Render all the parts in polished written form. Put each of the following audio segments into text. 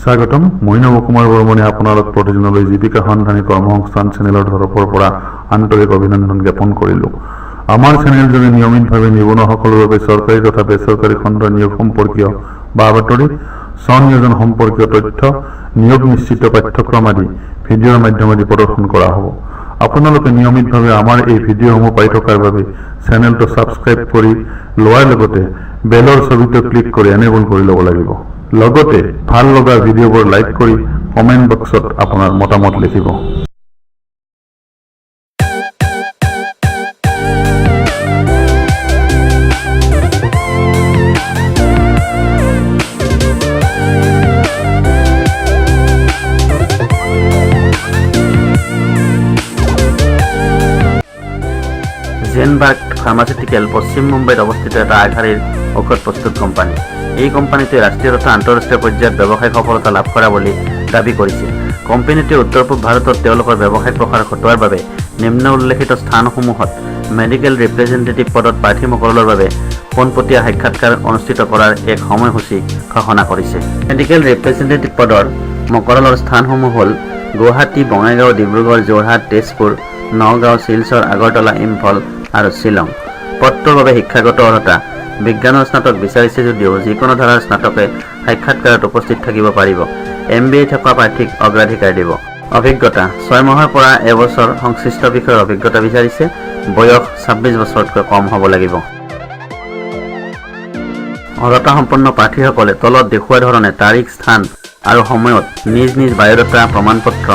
স্বাগতম মই নৱ কুমাৰ বৰ্মনে আপোনালোক প্ৰতিদিনলৈ জীৱিকা সন্ধানী কৰ্মসংস্থান চেনেলৰ তৰফৰ পৰা আন্তৰিক অভিনন্দন জ্ঞাপন কৰিলোঁ। আমাৰ চেনেলযোগে নিয়মিতভাৱে নিবনুৱাসকলৰ বাবে চৰকাৰী তথা বেচৰকাৰী খণ্ডৰ নিয়োগ সম্পৰ্কীয় বা বাতৰি, স্বনিয়োজন সম্পৰ্কীয় তথ্য, নিয়োগ নিশ্চিত পাঠ্যক্ৰম আদি ভিডিঅ'ৰ মাধ্যমেদি প্ৰদৰ্শন কৰা হ'ব। আপোনালোকে নিয়মিতভাৱে আমাৰ এই ভিডিঅ'সমূহ পাই থকাৰ বাবে চেনেলটো ছাবস্ক্ৰাইব কৰি লোৱাৰ লগতে বেলৰ ছবিটো ক্লিক কৰি এনেবল কৰি ল'ব লাগিব। লগতে ভাল লগা ভিডিঅ'বোৰ লাইক কৰি কমেণ্ট বক্সত আপোনাৰ মতামত লিখিব। জেনবাৰ্কট ফাৰ্মাচিউটিকেল পশ্চিম মুম্বাইত অৱস্থিত এটা আগশাৰীৰ ঔষধ প্ৰস্তুত কোম্পানী। এই কোম্পানীটোৱে ৰাষ্ট্ৰীয় তথা আন্তঃৰাষ্ট্ৰীয় পৰ্যায়ত ব্যৱসায়িক সফলতা লাভ কৰা বুলি দাবী কৰিছে। কোম্পানীটোৱে উত্তৰ পূব ভাৰতত তেওঁলোকৰ ব্যৱসায়িক প্ৰসাৰ ঘটোৱাৰ বাবে নিম্ন উল্লেখিত স্থানসমূহত মেডিকেল ৰিপ্ৰেজেণ্টেটিভ পদত প্ৰাৰ্থীসকলৰ বাবে পোনপটীয়া সাক্ষাৎকাৰ অনুষ্ঠিত কৰাৰ এক সময়সূচী ঘোষণা কৰিছে। মেডিকেল ৰিপ্ৰেজেণ্টেটিভ পদৰ মকৰলৰ স্থানসমূহ হ'ল গুৱাহাটী, বঙাইগাঁও, ডিব্ৰুগড়, যোৰহাট, তেজপুৰ, নগাঁও, শিলচৰ, আগৰতলা, ইম্ফল আৰু শ্বিলং। পদটোৰ বাবে শিক্ষাগত অৰ্হতা বিজ্ঞানৰ স্নাতক বিচাৰিছে যদিও যিকোনো ধাৰাৰ স্নাতকে সাক্ষাৎকাৰত উপস্থিত থাকিব পাৰিব। MBA থকা প্ৰাৰ্থীক অগ্ৰাধিকাৰ দিব। অভিজ্ঞতা 6 মাহৰ পৰা এবছৰ সংশ্লিষ্ট বিষয়ৰ অভিজ্ঞতা বিচাৰিছে। বয়স 26 বছৰতকৈ কম হ'ব লাগিব। অৰ্হতা সম্পন্ন প্ৰাৰ্থীসকলে তলত দেখুওৱা ধৰণে তাৰিখ, স্থান আৰু সময়ত নিজ নিজ বায়'ডাটা, প্ৰমাণপত্ৰ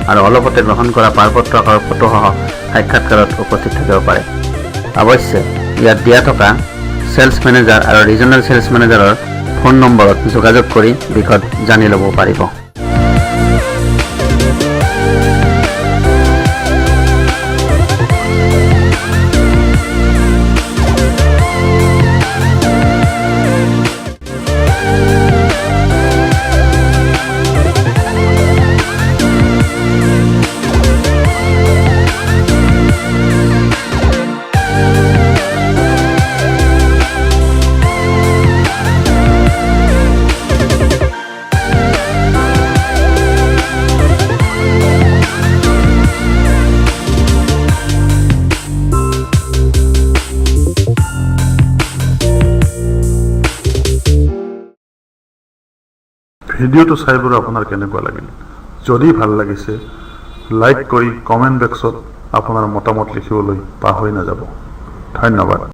আৰু অলপতে গ্ৰহণ কৰা পাৰপত্ৰ আকাৰৰ ফটোসহ সাক্ষাৎকাৰত উপস্থিত থাকিব পাৰে। অৱশ্যে ইয়াত দিয়া থকা সেলছ মেনেজাৰ আৰু ৰিজনেল সেলছ মেনেজাৰৰ ফোন নম্বৰত যোগাযোগ কৰি বিশদ জানি ল'ব পাৰিব। ভিডিঅ'টো চাই বাৰু আপোনাৰ কেনেকুৱা লাগিল? যদি ভাল লাগিছে লাইক কৰি কমেণ্ট বক্সত আপোনাৰ মতামত লিখিবলৈ পাহৰি নাযাব। ধন্যবাদ।